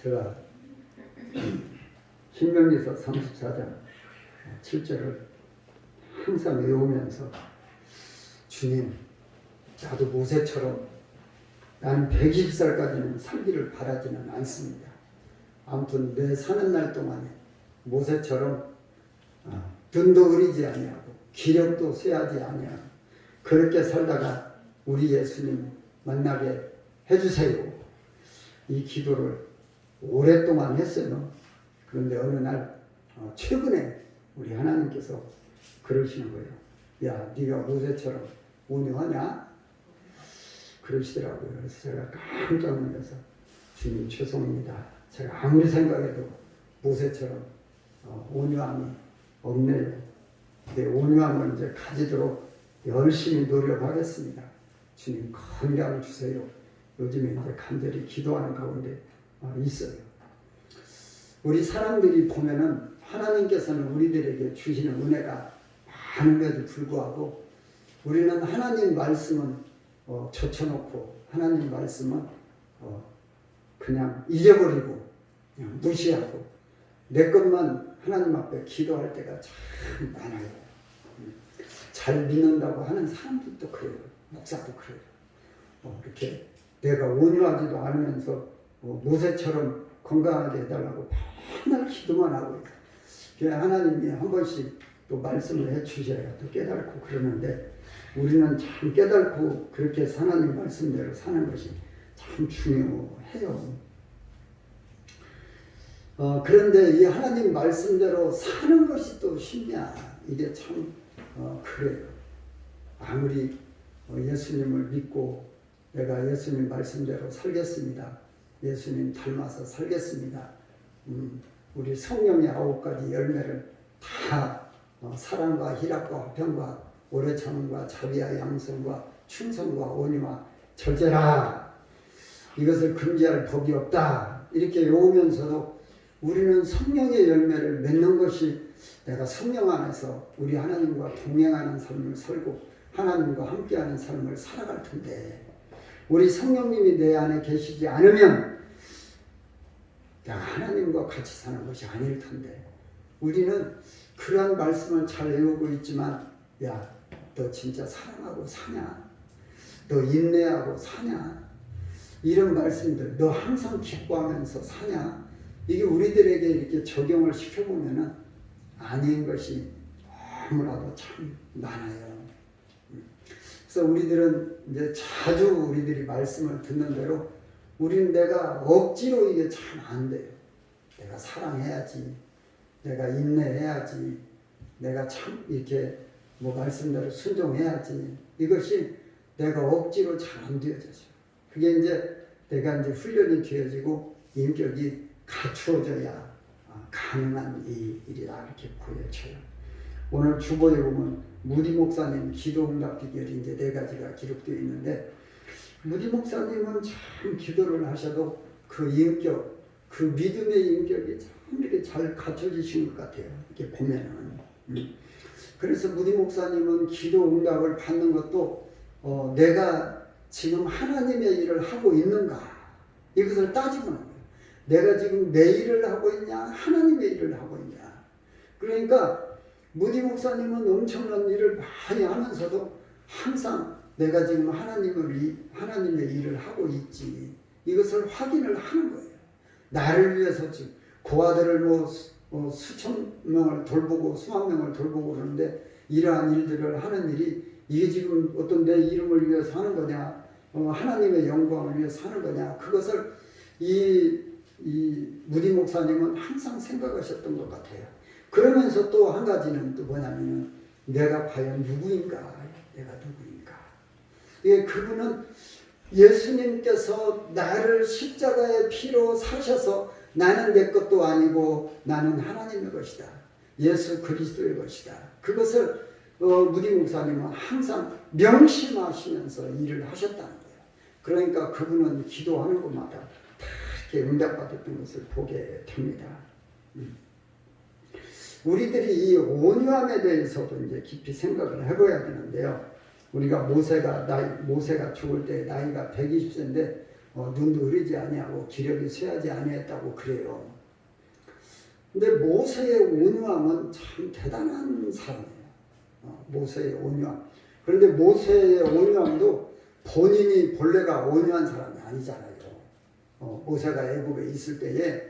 제가 신명기서 34장 7절을 항상 외우면서 주님, 나도 모세처럼 나는 120살까지는 살기를 바라지는 않습니다. 아무튼 내 사는 날 동안에 모세처럼 눈도 흐리지 아니하고 기력도 쇠하지 아니하고 그렇게 살다가 우리 예수님 만나게 해주세요. 이 기도를 오랫동안 했어요. 그런데 어느 날 최근에 우리 하나님께서 그러시는 거예요. 야, 네가 모세처럼 온유하냐? 그러시더라고요. 그래서 제가 깜짝 놀라서 주님 죄송합니다. 제가 아무리 생각해도 모세처럼 온유함이 없네요. 내 온유함을 이제 가지도록 열심히 노력하겠습니다. 주님 건강을 주세요. 요즘에 이제 간절히 기도하는 가운데 있어요. 우리 사람들이 보면은 하나님께서는 우리들에게 주시는 은혜가 많음에도 불구하고 우리는 하나님 말씀은 젖혀놓고 하나님 말씀은 그냥 잊어버리고 그냥 무시하고 내 것만 하나님 앞에 기도할 때가 참 많아요. 잘 믿는다고 하는 사람들도 그래요. 목사도 그래요. 이렇게 내가 온유하지도 않으면서 모세처럼 건강하게 해달라고 맨날 기도만 하고 있어요. 하나님이 한 번씩 또 말씀을 해주셔야 또 깨닫고 그러는데 우리는 참 깨닫고 그렇게 하나님 말씀대로 사는 것이 참 중요해요. 그런데 이 하나님 말씀대로 사는 것이 또 쉽냐? 이게 참 그래요. 아무리 예수님을 믿고 내가 예수님 말씀대로 살겠습니다. 예수님 닮아서 살겠습니다. 우리 성령의 9가지 열매를 다 사랑과 희락과 화평과 오래 참음과 자비와 양성과 충성과 온유와 절제라. 이것을 금지할 법이 없다. 이렇게 외우면서도 우리는 성령의 열매를 맺는 것이 내가 성령 안에서 우리 하나님과 동행하는 삶을 살고 하나님과 함께하는 삶을 살아갈 텐데 우리 성령님이 내 안에 계시지 않으면 내가 하나님과 같이 사는 것이 아닐 텐데 우리는 그러한 말씀을 잘 외우고 있지만 야, 너 진짜 사랑하고 사냐? 너 인내하고 사냐? 이런 말씀들 너 항상 기뻐하면서 사냐? 이게 우리들에게 이렇게 적용을 시켜보면은 아닌 것이 너무나도 참 많아요. 그래서 우리들은 이제 자주 우리들이 말씀을 듣는 대로 우리는 내가 억지로 이게 참 안 돼요. 내가 사랑해야지. 내가 인내해야지. 내가 참 이렇게 말씀대로 순종해야지. 이것이 내가 억지로 잘 안 되어져요. 그게 이제 내가 이제 훈련이 되어지고 인격이 갖추어져야 가능한 이 일이다 이렇게 보여져요. 오늘 주보에 보면 무디 목사님 기도응답 비결이 이제 4가지가 기록되어 있는데 무디 목사님은 참 기도를 하셔도 그 인격, 그 믿음의 인격이 참 이렇게 잘 갖춰지신 것 같아요. 이렇게 보면은. 그래서 무디 목사님은 기도응답을 받는 것도 내가 지금 하나님의 일을 하고 있는가 이것을 따지고 있는 거예요. 내가 지금 내 일을 하고 있냐 하나님의 일을 하고 있냐. 그러니까 무디 목사님은 엄청난 일을 많이 하면서도 항상 내가 지금 하나님의 일을 하고 있지 이것을 확인을 하는 거예요. 나를 위해서 지금 고아들을 수천 명을 돌보고 수만 명을 돌보고 그러는데 이러한 일들을 하는 일이 이게 지금 어떤 내 이름을 위해서 하는 거냐 하나님의 영광을 위해서 하는 거냐 그것을 이 무디 목사님은 항상 생각하셨던 것 같아요. 그러면서 또 한 가지는 또 뭐냐면은 내가 과연 누구인가? 내가 누구인가? 예, 그분은 예수님께서 나를 십자가의 피로 사셔서 나는 내 것도 아니고 나는 하나님의 것이다. 예수 그리스도의 것이다. 그것을 무디 목사님은 항상 명심하시면서 일을 하셨다는 거예요. 그러니까 그분은 기도하는 곳마다 다 이렇게 응답받았던 것을 보게 됩니다. 우리들이 이 온유함에 대해서도 이제 깊이 생각을 해봐야 되는데요. 우리가 모세가 죽을 때 나이가 120세인데 눈도 흐리지 아니하고 기력이 쇠하지 아니했다고 그래요. 근데 모세의 온유함은 참 대단한 사람이에요. 모세의 온유함. 그런데 모세의 온유함도 본인이 본래가 온유한 사람이 아니잖아요. 모세가 애굽에 있을 때에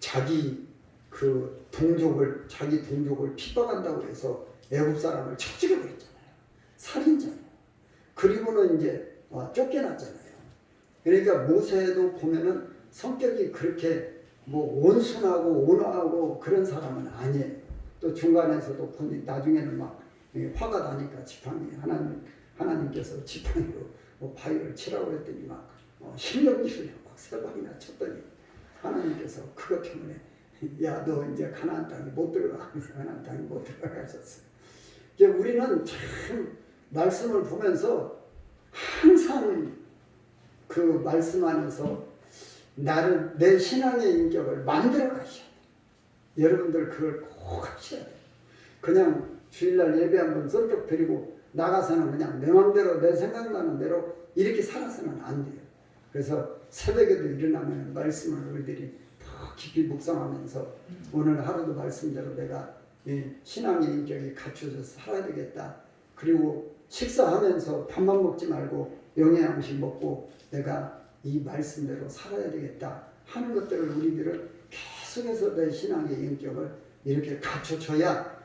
자기 동족을 핍박한다고 해서 애굽 사람을 쳐 죽여버렸잖아요. 살인자예요. 그리고는 이제 쫓겨났잖아요. 그러니까 모세도 보면은 성격이 그렇게 온순하고 온화하고 그런 사람은 아니에요. 또 중간에서도 보니 나중에는 막 화가 나니까 하나님께서 지팡이로 바위를 치라고 했더니 막 신경질을 막 3번이나 쳤더니 하나님께서 그것 때문에 야, 너 이제 가나안 땅에 못 들어가. 가나안 땅에 못 들어가 하셨어요. 이제 우리는 참 말씀을 보면서 항상 그 말씀 안에서 내 신앙의 인격을 만들어 가셔야 돼요. 여러분들 그걸 꼭 하셔야 돼요. 그냥 주일날 예배 한번 썰쩍 드리고 나가서는 그냥 내 맘대로 내 생각나는 대로 이렇게 살아서는 안 돼요. 그래서 새벽에도 일어나면 말씀을 우리들이 더 깊이 묵상하면서 오늘 하루도 말씀대로 내가 신앙의 인격이 갖춰져서 살아야 되겠다. 그리고 식사하면서 밥만 먹지 말고 영양식 먹고 내가 이 말씀대로 살아야 되겠다 하는 것들을 우리들은 계속해서 내 신앙의 인격을 이렇게 갖춰줘야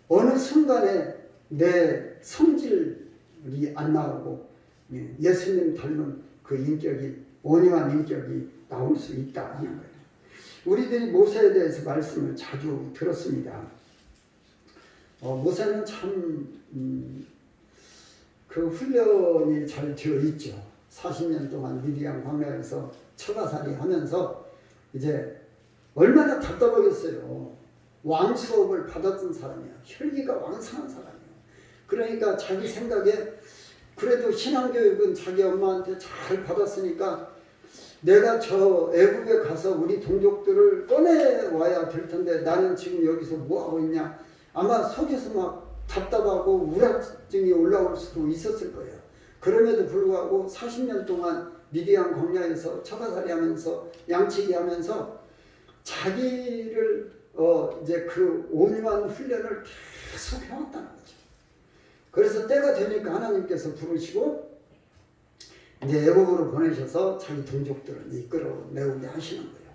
어느 순간에 내 성질이 안 나오고 예수님 닮은 그 인격이 온유한 인격이 나올 수 있다 하는 거예요. 우리들이 모세에 대해서 말씀을 자주 들었습니다. 모세는 참 그 훈련이 잘 되어 있죠. 40년 동안 미디안 광야에서 처가살이 하면서 이제 얼마나 답답하겠어요. 왕 수업을 받았던 사람이야. 혈기가 왕성한 사람이에요. 그러니까 자기 생각에 그래도 신앙교육은 자기 엄마한테 잘 받았으니까 내가 저 애굽에 가서 우리 동족들을 꺼내와야 될 텐데 나는 지금 여기서 뭐하고 있냐. 아마 속에서 막 답답하고 우울증이 올라올 수도 있었을 거예요. 그럼에도 불구하고 40년 동안 미디안 광야에서 처가살이 하면서 양치기 하면서 자기를 이제 그 온유한 훈련을 계속 해왔다는 거죠. 그래서 때가 되니까 하나님께서 부르시고 이제 애굽으로 보내셔서 자기 동족들을 이끌어내오게 하시는 거예요.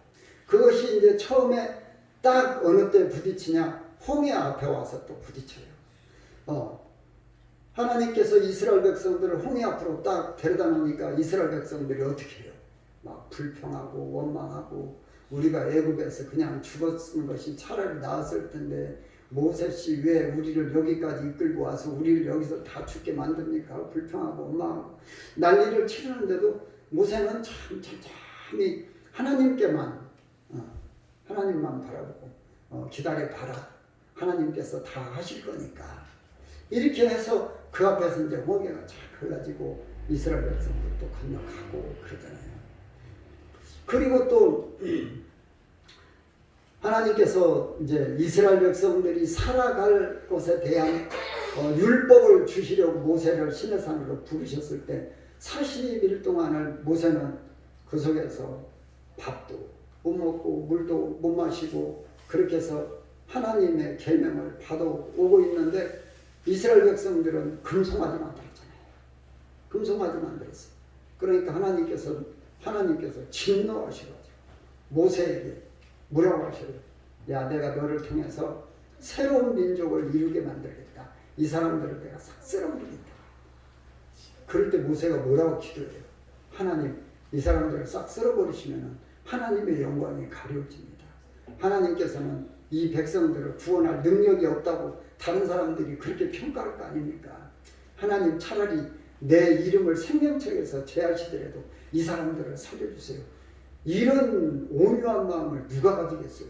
그것이 이제 처음에 딱 어느 때 부딪히냐, 홍해 앞에 와서 또 부딪혀요. 하나님께서 이스라엘 백성들을 홍해 앞으로 딱 데려다 놓으니까 이스라엘 백성들이 어떻게 해요? 막 불평하고 원망하고 우리가 애굽에서 그냥 죽었는 것이 차라리 나았을 텐데 모세씨 왜 우리를 여기까지 이끌고 와서 우리를 여기서 다 죽게 만듭니까? 불평하고 원망하고 난리를 치르는데도 모세는 참 천천히 하나님만 바라보고 기다려봐라. 하나님께서 다 하실 거니까. 이렇게 해서 그 앞에서 이제 홍해가 잘 흘러지고 이스라엘 백성들 또 건너가고 그러잖아요. 그리고 또 하나님께서 이제 이스라엘 백성들이 살아갈 것에 대한 율법을 주시려고 모세를 시내산으로 부르셨을 때 40일 동안을 모세는 그 속에서 밥도 못 먹고 물도 못 마시고 그렇게 해서 하나님의 계명을 받아오고 있는데 이스라엘 백성들은 금송아지 만들었잖아요. 금송아지 만들었어요. 그러니까 하나님께서 진노하셔가지고 모세에게 뭐라고 하셔요? 야, 내가 너를 통해서 새로운 민족을 이루게 만들겠다. 이 사람들을 내가 싹 쓸어버리겠다. 그럴 때 모세가 뭐라고 기도해요? 하나님, 이 사람들을 싹 쓸어버리시면 하나님의 영광이 가려집니다. 하나님께서는 이 백성들을 구원할 능력이 없다고 다른 사람들이 그렇게 평가할 거 아닙니까? 하나님 차라리 내 이름을 생명책에서 제하시더라도 이 사람들을 살려주세요. 이런 온유한 마음을 누가 가지겠어요?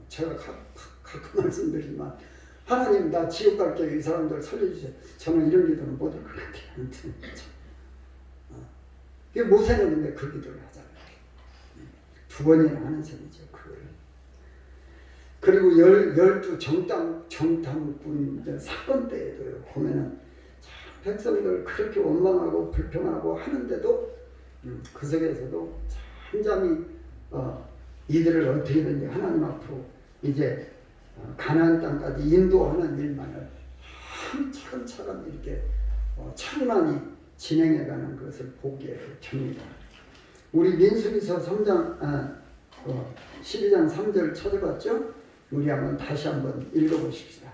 제가 가끔 말씀드리지만 하나님 나 지옥 갈게요. 이 사람들 살려주세요. 저는 이런 기도는 못할 것 같아요. 모세는 근데 그 기도를 하잖아요. 2번이나 하는 셈이죠. 그걸. 그리고 12 정탐꾼 사건 때에도 보면은 백성들 그렇게 원망하고 불평하고 하는데도 그 속에서도 잠잠히 이들을 어떻게든지 하나님 앞으로 이제 가나안 땅까지 인도하는 일만을 차근차근 이렇게 차분하니 진행해가는 것을 보게 됩니다. 우리 민수기서 3장 12장 3절 찾아봤죠? 우리 한번 다시 한번 읽어보십시다.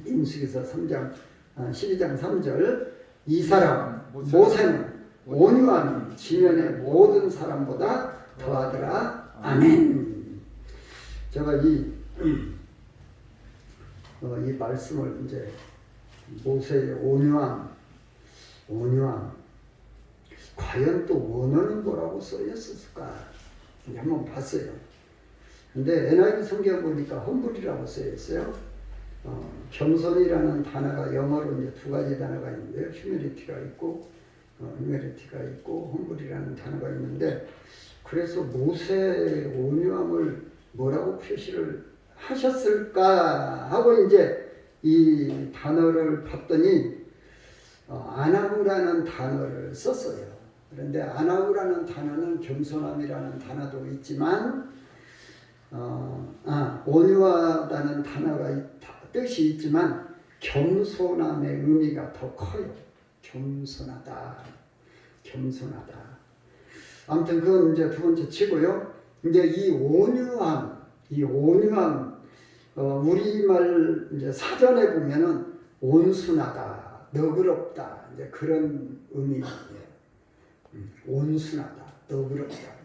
민수기서 3장 12장 3절 이 사람 모세는 온유함이 지면의 모든 사람보다 더하더라. 아멘. 제가 이 말씀을 이제 모세의 온유함 과연 또 원어는 뭐라고 써있었을까 한번 봤어요. 근데 NIV 성경 보니까 험블이라고 써있어요. 겸손이라는 단어가 영어로 이제 두 가지 단어가 있는데요. 휴밀리티가 있고 험블이라는 단어가 있는데, 그래서 모세의 온유함을 뭐라고 표시를 하셨을까 하고 이제 이 단어를 봤더니 아나우라는 단어를 썼어요. 그런데 아나우라는 단어는 겸손함이라는 단어도 있지만 온유하다는 단어가 뜻이 있지만 겸손함의 의미가 더 커요. 겸손하다. 아무튼 그건 이제 두 번째 치고요. 이제 이 온유함 우리말 이제 사전에 보면은 온순하다, 너그럽다 이제 그런 의미예요. 온순하다, 너그럽다.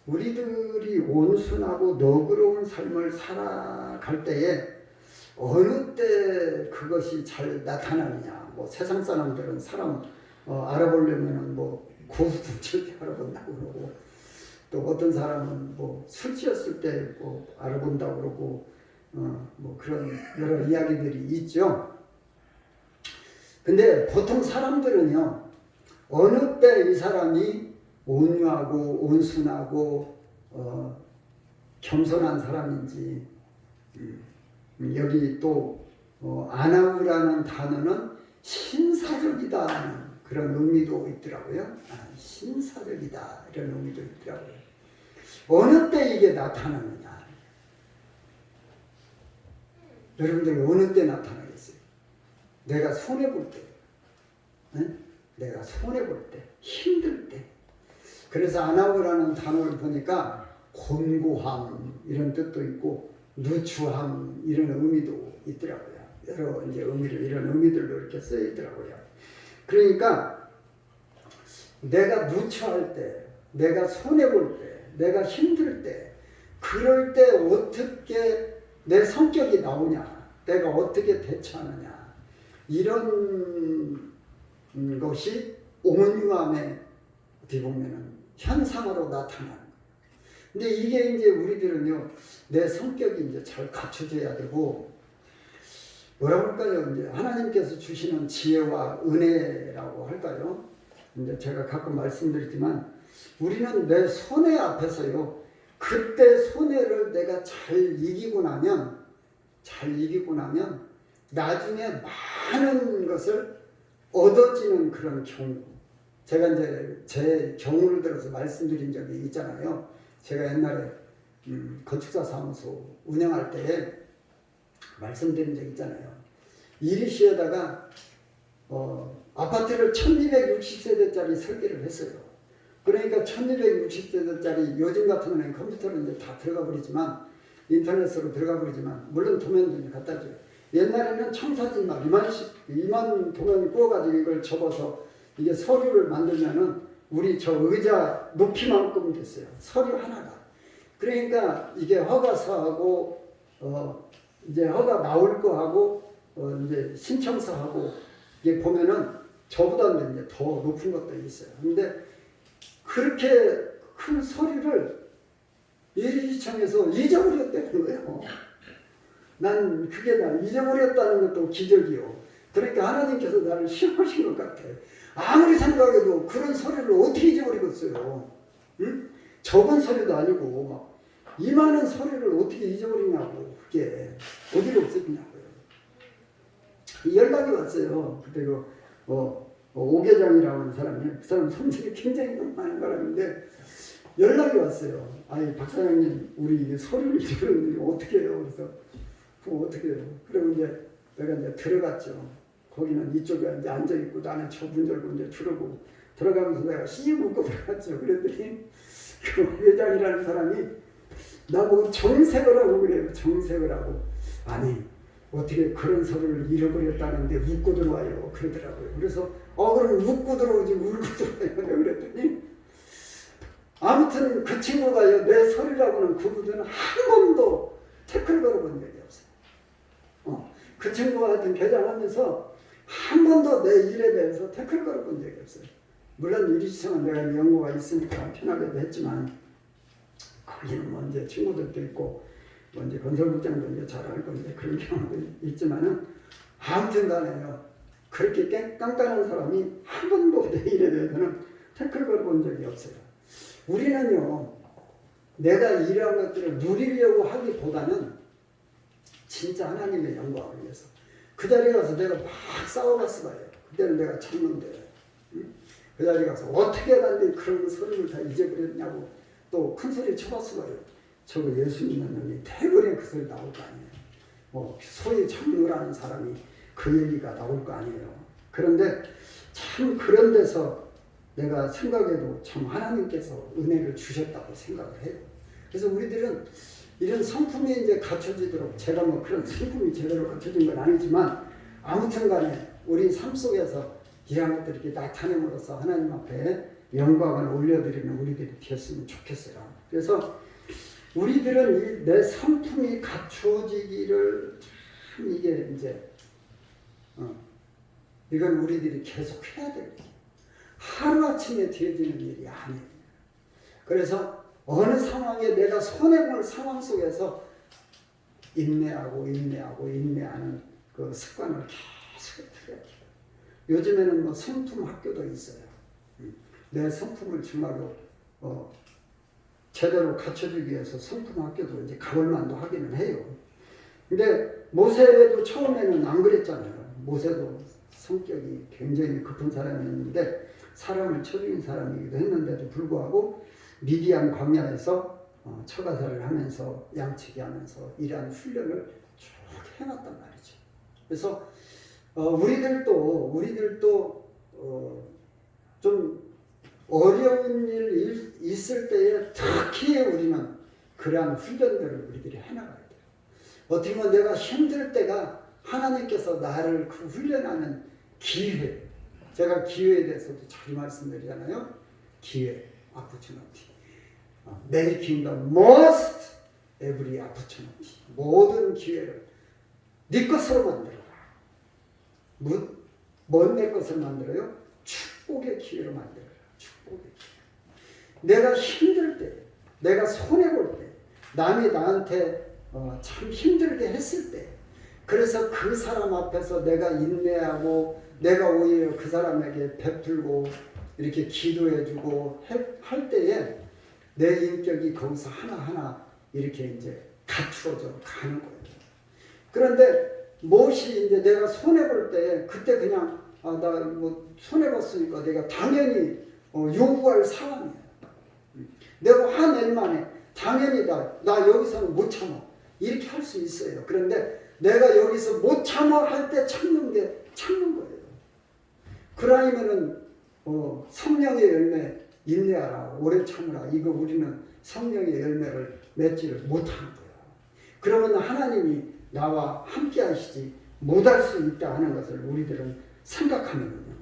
우리들이 온순하고 너그러운 삶을 살아갈 때에 어느 때 그것이 잘 나타나느냐. 뭐 세상 사람들은 사람 알아보려면은 뭐 고수들을 알아본다고 그러고, 또 어떤 사람은 뭐 술 취했을 때 뭐 알아본다고 그러고, 뭐 그런 여러 이야기들이 있죠. 근데 보통 사람들은요, 어느 때 이 사람이 온유하고 온순하고 겸손한 사람인지, 여기 또 아나우라는 단어는 신사적이다는 그런 의미도 있더라고요. 신사적이다 이런 의미도 있더라고요. 어느 때 이게 나타나느냐? 여러분들 어느 때 나타나겠어요? 내가 손해볼 때, 내가 손해볼 때, 힘들 때. 그래서 아나우라는 단어를 보니까 곤고함 이런 뜻도 있고 누추함 이런 의미도 있더라고요. 여러 이제 이런 의미들로 이렇게 쓰여 있더라고요. 그러니까 내가 누추할 때, 내가 손해볼 때, 내가 힘들 때, 그럴 때 어떻게 내 성격이 나오냐, 내가 어떻게 대처하느냐, 이런 것이 온유함의 어떻게 보면은 현상으로 나타나는 거예요. 근데 이게 이제 우리들은요, 내 성격이 이제 잘 갖춰져야 되고, 뭐라고 할까요? 이제 하나님께서 주시는 지혜와 은혜라고 할까요? 이제 제가 가끔 말씀드리지만, 우리는 내 손해 앞에서요, 그때 손해를 내가 잘 이기고 나면, 나중에 많은 것을 얻어지는 그런 경우. 제가 이제 제 경우를 들어서 말씀드린 적이 있잖아요. 제가 옛날에 건축사 사무소 운영할 때 말씀드린 적 있잖아요. 이리시에다가 아파트를 1260세대짜리 설계를 했어요. 그러니까 1260세대짜리 요즘 같으면 컴퓨터로 이제 다 들어가 버리지만, 인터넷으로 들어가 버리지만, 물론 도면도 갖다 줘요. 옛날에는 청사진막 2만 도면 구워가지고 이걸 접어서 이게 서류를 만들면은 우리 저 의자 높이만큼 됐어요. 서류 하나가. 그러니까 이게 허가서하고 이제 허가 나올 거하고 이제 신청서하고 이게 보면은 저보다는 이제 더 높은 것도 있어요. 근데 그렇게 큰 서류를 예리시청에서 잊어버렸다는 거예요. 난 그게 나 잊어버렸다는 것도 기적이요. 그러니까 하나님께서 나를 시험하신 것 같아. 아무리 생각해도 그런 서류를 어떻게 잊어버리겠어요? 응? 적은 서류도 아니고 막 이 많은 서류를 어떻게 잊어버리냐고. 그게 어디로 없어지냐고요. 연락이 왔어요. 그때 오계장이라고 하는 사람이 그 사람 성질이 굉장히 많은 사람인데 연락이 왔어요. 아니 박사장님 우리 서류를 잃었는데 어떻게 해요? 그래서 그럼 어떻게 해요? 그러면 이제 내가 이제 들어갔죠. 거기는 이쪽에 이제 앉아 있고 나는 저 문 열고 이제 들어가면서 내가 씩 웃고 들어갔죠. 그랬더니 그 회장이라는 사람이 나보고 정색을 하고 그래요. 정색을 하고 아니 어떻게 그런 서류를 잃어버렸다는데 웃고 들어와요. 그러더라고요. 그래서 그럼 웃고 들어오지 울고 들어와요. 그랬더니 아무튼 그 친구가요. 내 서류라고는 그분은 한 번도 태클 걸어본 적이 없어요. 그 친구가 하여튼 개장하면서 한 번도 내 일에 대해서 태클 걸어본 적이 없어요. 물론 일이지만 내가 연고가 있으니까 편하게도 했지만 거기는 뭐 이제 친구들도 있고 뭐 이제 건설국장도 이제 잘 알고 이제 그런 경우도 있지만은 아무튼 간에요. 그렇게 깐깐한 사람이 한 번도 내 일에 대해서는 태클 걸어본 적이 없어요. 우리는요. 내가 이러한 것들을 누리려고 하기보다는 진짜 하나님의 영광을 위해서 그 자리에 가서 내가 막 싸워봤어 봐요. 그때는 내가 참는데 그 자리에 가서 어떻게 간데 그런 서류를 다 잊어버렸냐고 또 큰 소리 쳐봤어 봐요. 저거 예수 믿는 놈이 대부분 그 소리 나올 거 아니에요. 뭐 소위 참으라는 사람이 그 얘기가 나올 거 아니에요. 그런데 참 그런 데서 내가 생각해도 참 하나님께서 은혜를 주셨다고 생각을 해요. 그래서 우리들은 이런 성품이 이제 갖춰지도록 제가 뭐 그런 성품이 제대로 갖춰진 건 아니지만 아무튼 간에 우리 삶 속에서 이런 것들이 이렇게 나타냄으로써 하나님 앞에 영광을 올려드리는 우리들이 되었으면 좋겠어요. 그래서 우리들은 내 성품이 갖추어지기를 참 이게 이제 이건 우리들이 계속 해야 돼요. 하루아침에 되어지는 일이 아니에요. 그래서 어느 상황에 내가 손해볼 상황 속에서 인내하는 그 습관을 계속 들여야 돼요. 요즘에는 뭐 성품 학교도 있어요. 내 성품을 정말로 제대로 갖춰주기 위해서 성품 학교도 이제 가볼 만도 하기는 해요. 근데 모세도 처음에는 안 그랬잖아요. 모세도 성격이 굉장히 급한 사람이었는데 사람을 쳐죽인 사람이기도 했는데도 불구하고 미디안 광야에서 처가살을 하면서 양치기 하면서 이러한 훈련을 쭉 해왔단 말이죠. 그래서 우리들도 좀 어려운 일 있을 때에 특히 우리는 그러한 훈련들을 우리들이 해나가야 돼요. 어떻게 보면 내가 힘들 때가 하나님께서 나를 그 훈련하는 기회. 제가 기회에 대해서도 잘 말씀드리잖아요. 기회, opportunity. Making the most every opportunity. 모든 기회를 네 것으로 만들어라. 뭔 내 것을 만들어요? 축복의 기회로 만들어라. 축복의 기회. 내가 힘들 때, 내가 손해볼 때, 남이 나한테 참 힘들게 했을 때, 그래서 그 사람 앞에서 내가 인내하고 내가 오히려 그 사람에게 베풀고 이렇게 기도해주고 할 때에 내 인격이 거기서 하나하나 이렇게 이제 갖추어져 가는 거예요. 그런데 무엇이 이제 내가 손해볼 때 그때 그냥 나 뭐 손해봤으니까 내가 당연히 요구할 상황이에요. 내가 화낼 만해. 당연히 나 여기서는 못 참아. 이렇게 할 수 있어요. 그런데 내가 여기서 못 참아 할 때 참는 거예요. 그러면은 성령의 열매 인내하라 오래 참으라. 이거 우리는 성령의 열매를 맺지를 못하는 거예요. 그러면 하나님이 나와 함께 하시지 못할 수 있다 하는 것을 우리들은 생각하면요.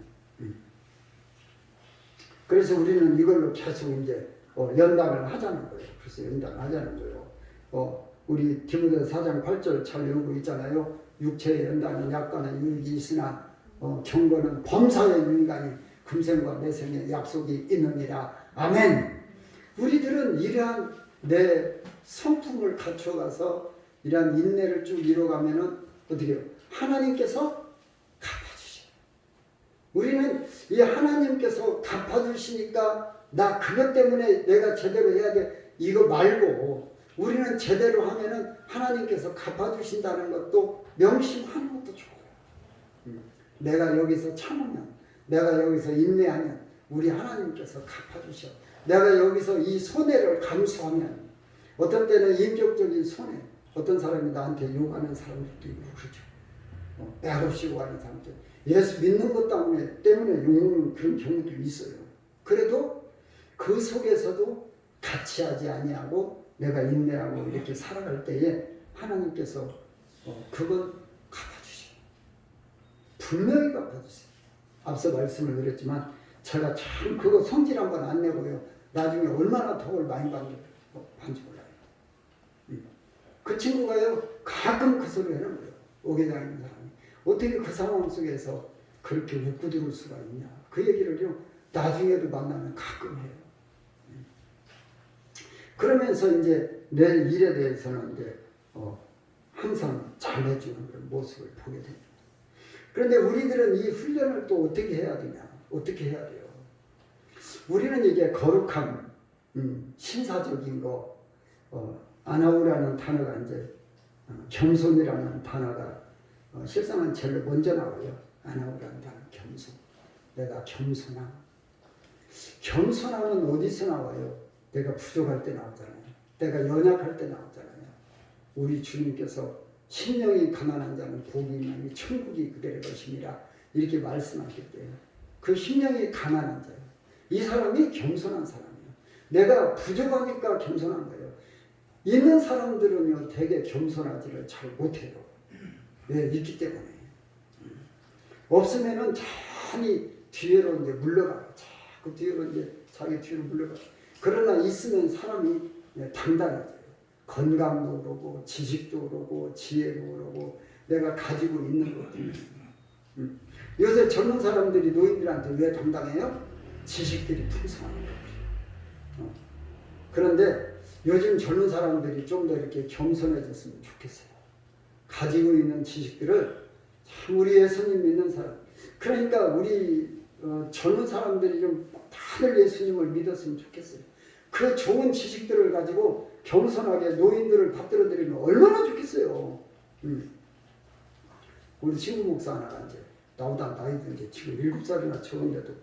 그래서 우리는 이걸로 계속 이제 연단을 하자는 거예요. 그래서 연단을 하자는 거예요. 우리 디모데 4장 8절 잘 외우고 있잖아요. 육체의 연단은 약간은 유익이 있으나 경고는 범사의 유익하니 금생과 내생의 약속이 있느니라. 아멘. 우리들은 이러한 내 성품을 갖춰가서 이러한 인내를 쭉 이뤄가면은 어떻게 해요? 하나님께서 갚아주셔요. 우리는 이 하나님께서 갚아주시니까 나 그것 때문에 내가 제대로 해야 돼. 이거 말고 우리는 제대로 하면은 하나님께서 갚아주신다는 것도 명심하는 것도 좋아요. 내가 여기서 참으면 내가 여기서 인내하면 우리 하나님께서 갚아주셔. 내가 여기서 이 손해를 감수하면 어떤 때는 인격적인 손해, 어떤 사람이 나한테 욕하는 사람들도 있고 그러죠. 빼없이 욕하는 사람들. 예수 믿는 것 때문에 욕먹는 그런 경우도 있어요. 그래도 그 속에서도 같이 하지 아니하고 내가 인내하고 이렇게 살아갈 때에 하나님께서 그건 갚아주셔. 분명히 갚아주세요. 앞서 말씀을 드렸지만 제가 참 그거 성질 한번 안 내고요. 나중에 얼마나 덕을 많이 받는지 몰라요. 그 친구가요, 가끔 그 소리 하는 거예요. 옥에 다니는 사람이. 어떻게 그 상황 속에서 그렇게 웃고 들을 수가 있냐. 그 얘기를요, 나중에도 만나면 가끔 해요. 그러면서 이제 내 일에 대해서는 이제, 항상 잘해주는 그런 모습을 보게 됩니다. 그런데 우리들은 이 훈련을 또 어떻게 해야 되냐. 어떻게 해야 돼요? 우리는 이게 거룩함, 신사적인 거, 아나우라는 단어가 이제 겸손이라는 단어가 실상은 제일 먼저 나와요. 아나우라는 단어, 겸손. 내가 겸손함. 겸손함은 어디서 나와요? 내가 부족할 때 나오잖아요. 내가 연약할 때 나오잖아요. 우리 주님께서 심령이 가난한 자는 복이 있나니 천국이 그들의 것임이라 이렇게 말씀하실 때요. 그 심령이 가난한 자예요. 이 사람이 겸손한 사람이에요. 내가 부족하니까 겸손한 거예요. 있는 사람들은요, 되게 겸손하지를 잘 못해요. 왜? 있기 때문에. 없으면은 자기 뒤로 이제 물러가요. 자꾸 뒤로 이제 자기 뒤로 물러가요. 그러나 있으면 사람이 당당해져요. 건강도 그러고, 지식도 그러고, 지혜도 그러고, 내가 가지고 있는 것들. 요새 젊은 사람들이 노인들한테 왜 당당해요? 지식들이 풍성한 거예요. 그런데 요즘 젊은 사람들이 좀 더 이렇게 겸손해졌으면 좋겠어요. 가지고 있는 지식들을 참 우리 예수님 믿는 사람. 그러니까 우리 젊은 사람들이 좀 다들 예수님을 믿었으면 좋겠어요. 그 좋은 지식들을 가지고 겸손하게 노인들을 받들어 드리면 얼마나 좋겠어요. 우리 친구 목사 하나가 이제 나보다 나이도 이제 지금 7살이나 적은데도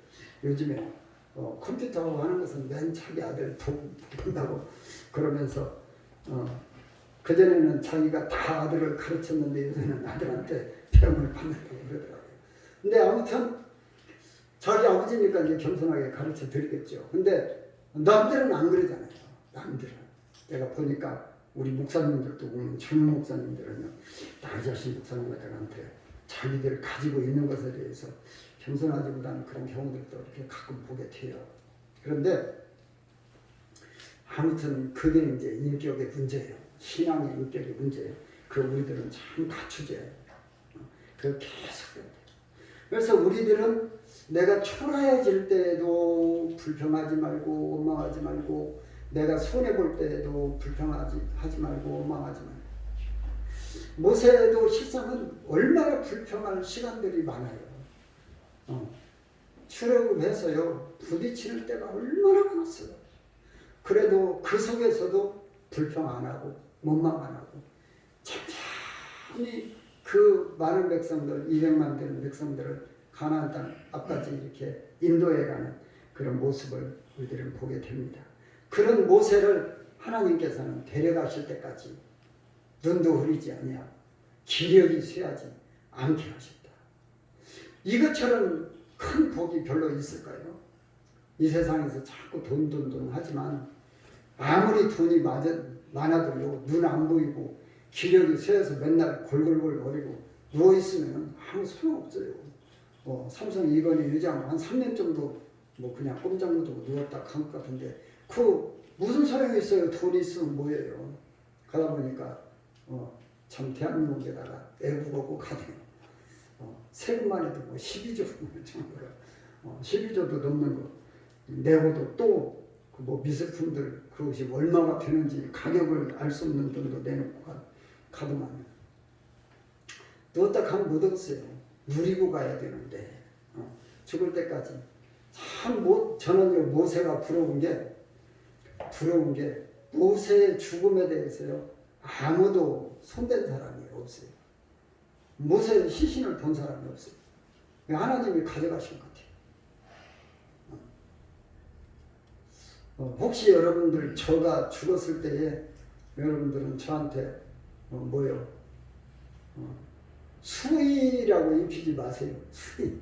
요즘에 컴퓨터하고 하는 것은 맨 자기 아들 본다고 그러면서 그전에는 자기가 다 아들을 가르쳤는데 요새는 아들한테 배움을 받는다고 그러더라고요. 근데 아무튼 자기 아버지니까 이제 겸손하게 가르쳐 드리겠죠. 근데 남들은 안 그러잖아요. 남들은. 내가 보니까 우리 목사님들도 보면 젊은 목사님들은요. 나 자신 목사님들한테 자기들 가지고 있는 것에 대해서 겸손하지보다는 그런 경우들도 이렇게 가끔 보게 돼요. 그런데 아무튼 그게 이제 인격의 문제예요. 신앙의 인격의 문제예요. 그 우리들은 참 갖추제. 그 계속 돼요. 그래서 우리들은 내가 초라해질 때에도 불평하지 말고 원망하지 말고 내가 손해볼 때에도 불평하지 말고 원망하지 말고 모세도 실상은 얼마나 불평할 시간들이 많아요. 출애굽해서요 부딪히는 때가 얼마나 많았어요. 그래도 그 속에서도 불평 안 하고 원망 안 하고 천천히 그 많은 백성들 200만 되는 백성들을 가나안 땅 앞까지 이렇게 인도해가는 그런 모습을 우리들은 보게 됩니다. 그런 모세를 하나님께서는 데려가실 때까지 눈도 흐리지 아니하고 기력이 쇠하지 않게 하셨다. 이것처럼 큰 복이 별로 있을까요? 이 세상에서 자꾸 돈 하지만 아무리 돈이 많아도요 눈 안 보이고 기력이 쇠해서 맨날 골골거리고 누워있으면 아무 소용없어요. 삼성 이건희 회장 한 3년 정도 뭐 그냥 꼼짝 못하고 누웠다 간 것 같은데 그 무슨 소용이 있어요. 돈이 있으면 뭐예요. 가다 보니까 참 대한민국에다가 애국어고 가대요. 세금만 해도 뭐 12조 정도로 12조도 넘는 거 내고도 또 그 뭐 미술품들 그것이 얼마가 되는지 가격을 알 수 없는 돈도 내놓고 가더만 누웠다 가면 못 얻었어요. 누리고 가야 되는데 죽을 때까지 참 저는 모세가 부러운 게 모세의 죽음에 대해서요 아무도 손댄 사람이 없어요. 모세의 시신을 본 사람이 없어요. 하나님이 가져가신 것 같아요. 혹시 여러분들 저가 죽었을 때에 여러분들은 저한테 뭐요? 수의라고 입히지 마세요. 수의.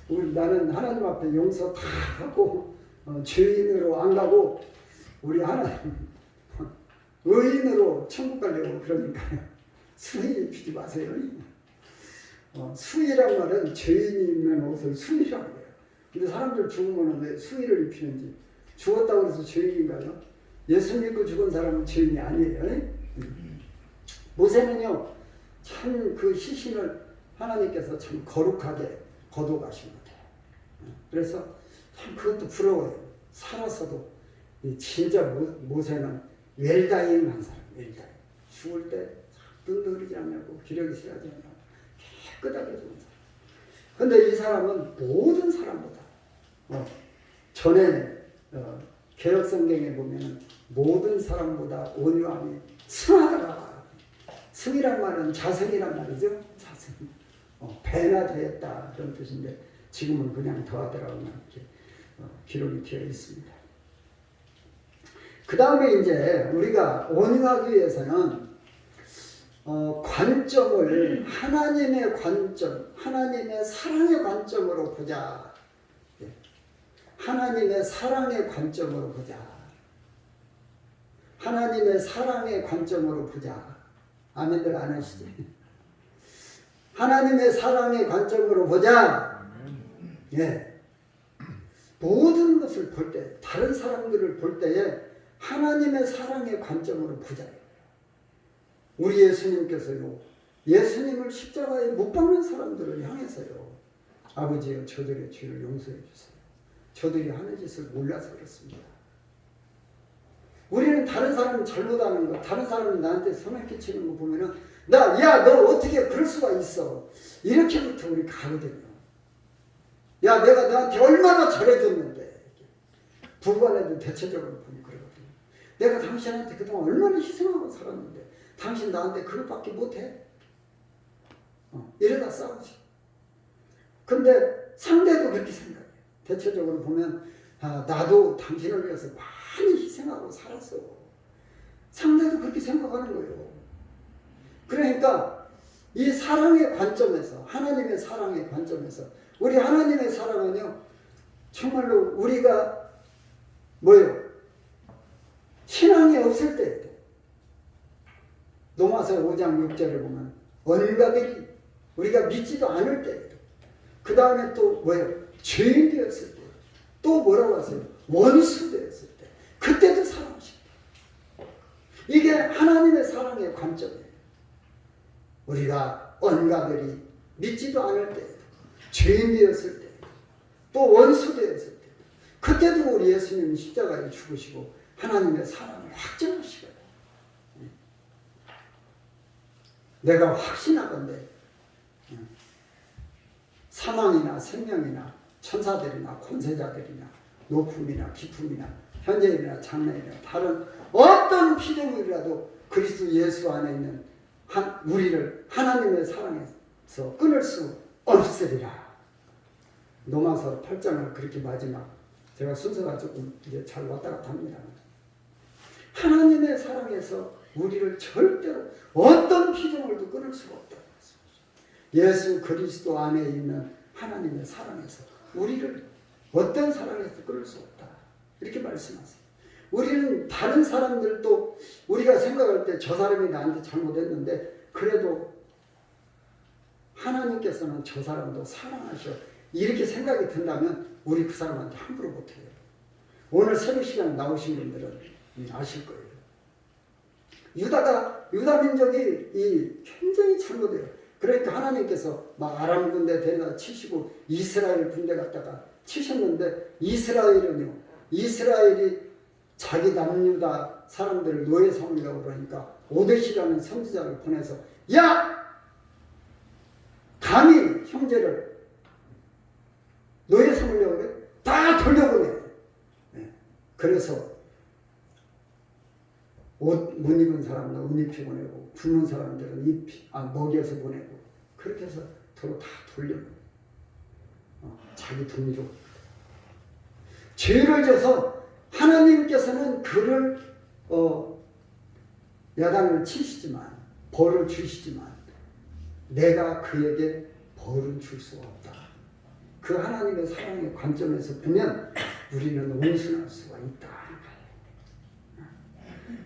나는 하나님 앞에 용서 다 하고 죄인으로 안 가고 우리 하나님 의인으로 천국 가려고 그러니까요. 수의 입히지 마세요. 수의란 말은 죄인이 입는 옷을 수의라고 해요. 근데 사람들 죽으면 왜 수의를 입히는지, 죽었다고 해서 죄인인가요? 예수 믿고 죽은 사람은 죄인이 아니에요. 모세는요, 참 그 시신을 하나님께서 참 거룩하게 거둬가신 것 같아요. 그래서 참 그것도 부러워요. 살아서도 진짜 모세는 웰다잉한 사람, 웰다잉. 죽을 때 눈 흐르지 않냐고, 기력이 쇠하지 않냐고 깨끗하게 죽은 사람. 근데 이 사람은 모든 사람보다 전에 개혁성경에 보면 모든 사람보다 온유함이 승하더라. 승이란 말은 자승이란 말이죠. 자승. 배나 되었다 그런 뜻인데 지금은 그냥 더하더라고만 이렇게 기록이 되어 있습니다. 그 다음에 이제 우리가 온유하기 위해서는 관점을 하나님의 관점, 하나님의 사랑의 관점으로 보자. 하나님의 사랑의 관점으로 보자. 하나님의 사랑의 관점으로 보자. 아멘들 안 하시지? 하나님의 사랑의 관점으로 보자. 예. 모든 것을 볼 때, 다른 사람들을 볼 때에 하나님의 사랑의 관점으로 보자. 우리 예수님께서요, 예수님을 십자가에 못 박는 사람들을 향해서요, 아버지여 저들의 죄를 용서해 주세요. 저들이 하는 짓을 몰라서 그렇습니다. 우리는 다른 사람이 잘못하는 거, 다른 사람이 나한테 손해 끼치는 거 보면은 야, 너 어떻게 그럴 수가 있어? 이렇게부터 우리 가거든요. 야, 내가 너한테 얼마나 잘해줬는데. 부부간에도 대체적으로 보니 그러거든요. 내가 당신한테 그동안 얼마나 희생하고 살았는데 당신 나한테 그것밖에 못해? 이러다 싸우지. 근데 상대도 그렇게 생각해요. 대체적으로 보면 나도 당신을 위해서 많이 희생하고 살았어. 상대도 그렇게 생각하는 거예요. 그러니까 이 사랑의 관점에서, 하나님의 사랑의 관점에서, 우리 하나님의 사랑은요, 정말로 우리가 뭐예요? 신앙이 없을 때에도, 로마서 5장 6절에 보면 언가들이 우리가 믿지도 않을 때에도, 그 다음에 또 뭐예요? 죄인 되었을 때, 또 뭐라고 하세요? 원수 되었을 때, 그때도 사랑하십니다. 이게 하나님의 사랑의 관점이에요. 우리가 언가들이 믿지도 않을 때, 죄인 되었을 때, 또 원수 되었을 때, 그때도 우리 예수님이 십자가에 죽으시고 하나님의 사랑을 확증하시거든요. 내가 확신하건대 사망이나 생명이나 천사들이나 권세자들이나 높음이나 깊음이나 현재이나 장래이나 다른 어떤 피조물이라도 그리스도 예수 안에 있는 우리를 하나님의 사랑에서 끊을 수 없으리라. 로마서 8장을 그렇게 마지막, 제가 순서가 조금 이제 잘 왔다 갔다 합니다. 하나님의 사랑에서 우리를 절대로 어떤 피조물도 끊을 수가 없다. 예수 그리스도 안에 있는 하나님의 사랑에서 우리를 어떤 사랑에서 끊을 수 없다. 이렇게 말씀하세요. 우리는 다른 사람들도 우리가 생각할 때 저 사람이 나한테 잘못했는데 그래도 하나님께서는 저 사람도 사랑하셔. 이렇게 생각이 든다면 우리 그 사람한테 함부로 못해요. 오늘 새벽 시간에 나오신 분들은 아실 거예요. 유다 민족이 굉장히 잘못해요. 그러니까 하나님께서 막 아람 군대 데려다 치시고 이스라엘 군대 갖다가 치셨는데 이스라엘이 자기 남유다 사람들을 노예 삼으려고 그러니까 오벳이라는 선지자를 보내서 야! 감히 형제를 노예 삼으려고 그래? 다 돌려보내. 그래서 옷 못 입은 사람은 옷 입혀 보내고 굶은 사람들은 먹여서 보내고 그렇게 해서 도로 다 돌려보내. 자기 동족. 죄를 져서 하나님께서는 그를 야단을 치시지만 벌을 주시지만 내가 그에게 벌은 줄 수가 없다. 그 하나님의 사랑의 관점에서 보면 우리는 온순할 수가 있다.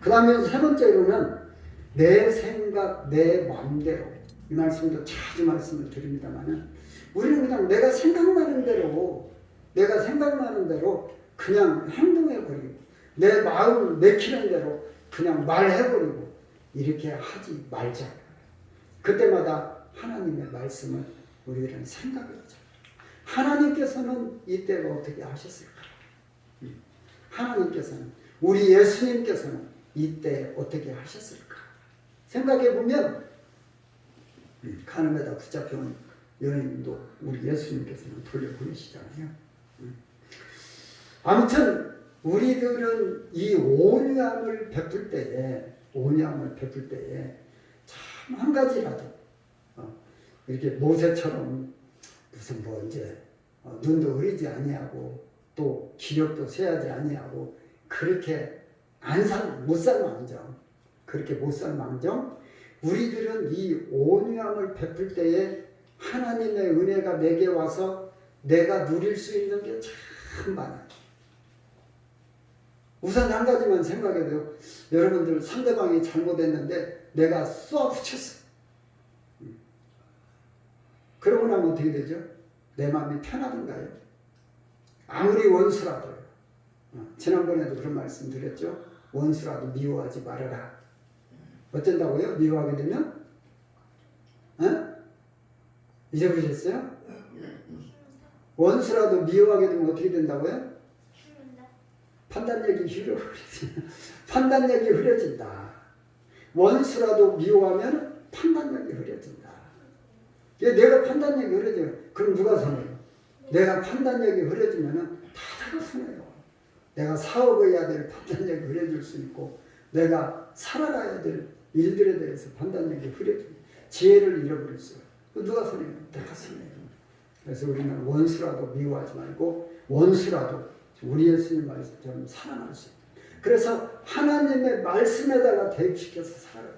그 다음에 세 번째로는 내 생각, 내 마음대로. 이 말씀도 자주 말씀을 드립니다만 우리는 그냥 내가 생각나는 대로 그냥 행동해버리고 내 마음을 내키는 대로 그냥 말해버리고 이렇게 하지 말자. 그때마다 하나님의 말씀을 우리는 생각해보자. 하나님께서는 이때가 어떻게 하셨을까? 하나님께서는, 우리 예수님께서는 이때 어떻게 하셨을까? 생각해보면 가늠에다 붙잡혀온 여인도 우리 예수님께서는 돌려보내시잖아요. 아무튼 우리들은 이 온유함을 베풀 때에 참 한 가지라도 이렇게 모세처럼 무슨 뭐 이제 눈도 흐리지 아니하고 또 기력도 쇠하지 아니하고 그렇게 못 살 망정 우리들은 이 온유함을 베풀 때에 하나님의 은혜가 내게 와서 내가 누릴 수 있는 게 참 많아요. 우선 한 가지만 생각해도 여러분들 상대방이 잘못했는데 내가 쏘아붙였어. 그러고 나면 어떻게 되죠? 내 마음이 편하던가요? 아무리 원수라도요. 지난번에도 그런 말씀 드렸죠? 원수라도 미워하지 말아라. 어쩐다고요? 미워하게 되면? 잊어보셨어요? 원수라도 미워하게 되면 어떻게 된다고요? 판단력이 흐려진다. 원수라도 미워하면 판단력이 흐려진다. 내가 판단력이 흐려져요. 그럼 누가 손해요? 내가 판단력이 흐려지면 다가 손해요. 내가 사업을 해야 될 판단력이 흐려질 수 있고 내가 살아가야 될 일들에 대해서 판단력이 흐려지고 지혜를 잃어버릴 수 있어요. 누가 손해요? 내가 손해요. 그래서 우리는 원수라도 미워하지 말고 원수라도 우리 예수님 말씀처럼 사랑할 수 있다. 그래서 하나님의 말씀에다가 대입시켜서 살아요.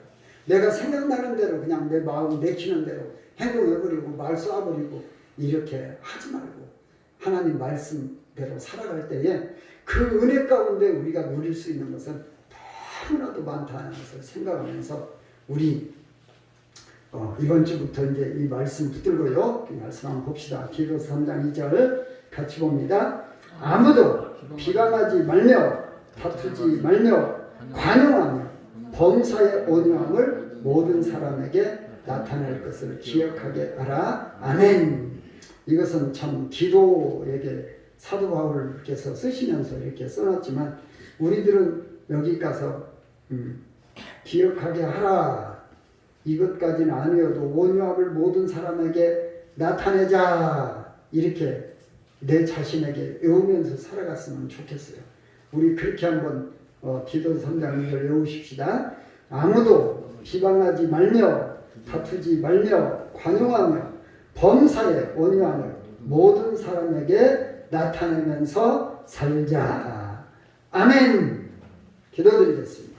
내가 생각나는 대로 그냥 내 마음 내키는 대로 행동해버리고 말 쏴버리고 이렇게 하지 말고 하나님 말씀대로 살아갈 때에 그 은혜 가운데 우리가 누릴 수 있는 것은 너무나도 많다는 것을 생각하면서 우리 이번 주부터 이제 이 말씀 붙들고요. 이 말씀 한번 봅시다. 디도서 3장 2절 같이 봅니다. 아무도 비방하지 말며 다투지 말며 관용하며 범사의 온유함을 모든 사람에게 나타낼 것을 기억하게 하라. 아멘. 이것은 참 디도에게 사도 바울께서 쓰시면서 이렇게 써놨지만 우리들은 여기 가서 기억하게 하라. 이것까지는 아니어도 온유함을 모든 사람에게 나타내자. 이렇게 내 자신에게 외우면서 살아갔으면 좋겠어요. 우리 그렇게 한번 디도서 3장 2절 외우십시다. 아무도 비방하지 말며 다투지 말며 관용하며 범사의 온유함을 모든 사람에게 나타내면서 살자. 아멘. 기도드리겠습니다.